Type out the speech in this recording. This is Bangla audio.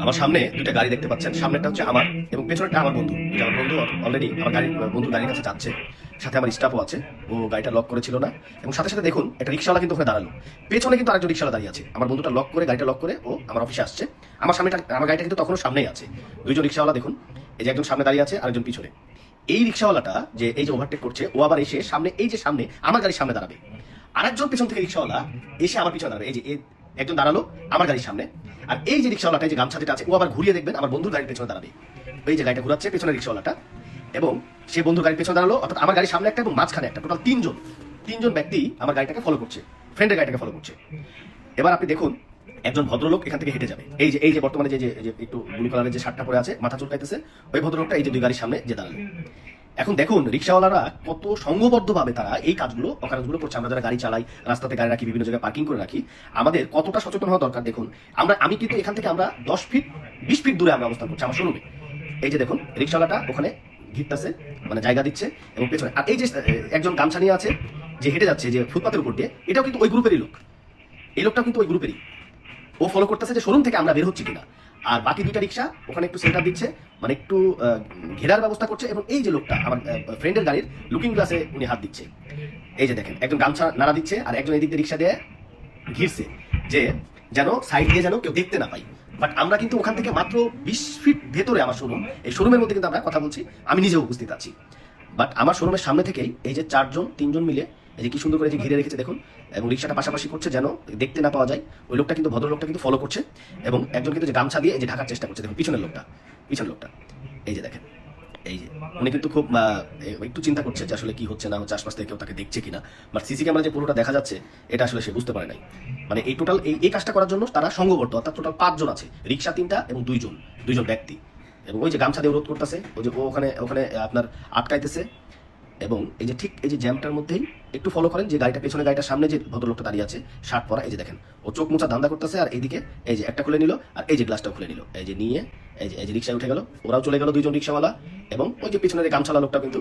আমার সামনে দুটো গাড়ি দেখতে পাচ্ছেন, সামনেটা হচ্ছে আমার এবং পেছনেরটা আমার বন্ধু। আমার বন্ধু অলরেডি আমার বন্ধুর গাড়ির কাছে যাচ্ছে, সাথে আমার স্টাফও আছে। ও গাড়িটা লক করেছিল না এবং সাথে সাথে দেখুন একটা রিক্সাওয়ালা কিন্তু ওখানে দাঁড়ালো, পেছনে কিন্তু আরেকজন রিক্সাওয়ালা দাঁড়িয়ে আছে। আমার বন্ধুটা লক করে গাড়িটা লক করে ও আমার অফিসে আসছে। আমার সামনেটা আমার গাড়িটা কিন্তু তখনও সামনেই আছে। দুইজন রিক্সাওয়ালা দেখুন, এই যে একজন সামনে দাঁড়িয়ে আছে আরেকজন পিছনে। এই রিক্সাওয়ালাটা যে এই যে ওভারটেক করছে, ও আবার এসে সামনে এই যে সামনে আমার গাড়ির সামনে দাঁড়াবে। আরেকজন পেছন থেকে রিক্সাওয়ালা এসে আমার পিছনে দাঁড়াবে। এই যে একজন দাঁড়ালো আমার গাড়ির সামনে, আর এই যে রিক্সাওয়ালাটা যে গামছা যেটা আছে ও আবার ঘুরিয়ে দেখবেন আমার বন্ধুর গাড়ির পেছনে দাঁড়াবে। এই যে গাড়িটা ঘুরাচ্ছে পেছনের রিক্সাওয়ালাটা এবং সে বন্ধুর গাড়ির পেছনে দাঁড়ালো, অর্থাৎ আমার গাড়ির সামনে একটা এবং মাঝখানে একটা, টোটাল তিনজন ব্যক্তি আমার গাড়িটাকে ফলো করছে, ফ্রেন্ডের গাড়িটাকে ফলো করছে। এবার আপনি দেখুন একজন ভদ্রলোক এখান থেকে হেঁটে যাবে। এই যে বর্তমানে যে একটু ব্লু কালারের যে শার্টটা পরে আছে, মাথা চুলকাইতেছে, ওই ভদ্রলোকটা এই যে দুই গাড়ির সামনে যে দাঁড়ালো। এখন দেখুন রিক্সাওয়ালারা কত সংঘবদ্ধভাবে তারা এই কাজগুলো অকাজগুলো করছে। আমরা যারা গাড়ি চালাই, রাস্তাতে গাড়ি রাখি, বিভিন্ন জায়গায় পার্কিং করে রাখি, আমাদের কতটা সচেতন হওয়া দরকার। দেখুন আমি কিন্তু এখান থেকে আমরা 10 ফিট 20 ফিট দূরে আমরা অবস্থান করছি আমার শোরুমে। এই যে দেখুন রিক্সাওয়ালাটা ওখানে ঘিরতেছে, মানে জায়গা দিচ্ছে এবং পেছনে আর এই যে একজন গামছা নিয়ে আছে যে হেঁটে যাচ্ছে যে ফুটপাতের উপর দিয়ে, এটাও কিন্তু ওই গ্রুপেরই লোক। এই লোকটা কিন্তু ওই গ্রুপেরই, ও ফলো করতেছে যে শোরুম থেকে আমরা বের হচ্ছি কিনা। আর বাকি দুইটা রিক্সা ওখানে একটু সেন্টার দিচ্ছে, মানে একটু ঘেরার ব্যবস্থা করছে। এবং এই যে লোকটা আমার ফ্রেন্ডের গাড়ির লুকিং গ্লাসে উনি হাত দিচ্ছে। এই যে দেখেন একজন গামছা নাড়া দিচ্ছে আর একজন এদিক দিয়ে রিক্সা দিয়ে ঘিরছে, যে যেন সাইড দিয়ে যেন কেউ দেখতে না পাই। বাট আমরা কিন্তু ওখান থেকে মাত্র 20 ফিট ভেতরে আমার শোরুম, এই শোরুমের মধ্যে কিন্তু আমরা কথা বলছি, আমি নিজেও উপস্থিত আছি। বাট আমার শোরুমের সামনে থেকেই এই যে 3জন মিলে এই যে কি সুন্দর করে যে ঘিরে রেখেছে দেখুন, এবং রিক্সাটা পাশাপাশি করছে যেন দেখতে না পাওয়া যায়। ওই লোকটা কিন্তু ভদ্রলোকটা কিন্তু ফলো করছে এবং একজন কিন্তু যে গামছা দিয়ে এই যে ঢাকার চেষ্টা করছে। দেখুন পিছনের লোকটা এই যে দেখেন, এই যে উনি কিন্তু খুব একটু চিন্তা করছে যে আসলে কি হচ্ছে না হচ্ছে, আশপাশ থেকে কেউ তাকে দেখছে কিনা। বাট সিসি ক্যামেরা যে পুরোটা দেখা যাচ্ছে এটা আসলে সে বুঝতে পারে নাই। মানে এই টোটাল এই কাজটা করার জন্য তারা সংঘবদ্ধ, অর্থাৎ টোটাল 5 জন আছে, রিক্সা 3টা এবং দুইজন ব্যক্তি। এবং ওই যে গামছা দিয়ে রোধ করতেছে, ওই যে ওখানে আপনার আটকাইতেছে। এবং এই যে ঠিক এই যে জ্যামটার মধ্যেই একটু ফলো করেন যে গাড়িটা পেছনে গাড়িটার সামনে যে ভদ্রলোকটা দাঁড়িয়ে আছে শার্ট পরা, এই যে দেখেন ও চোখ মোছা ধান্দা করতেছে। আর এইদিকে এই যে একটা খুলে নিল আর এই যে গ্লাসটাও খুলে নিল, এই যে নিয়ে এই যে রিক্সায় উঠে গেল। ওরাও চলে গেল দুইজন রিক্সাওয়ালা এবং ওই যে পিছনের গামছালা লোকটা কিন্তু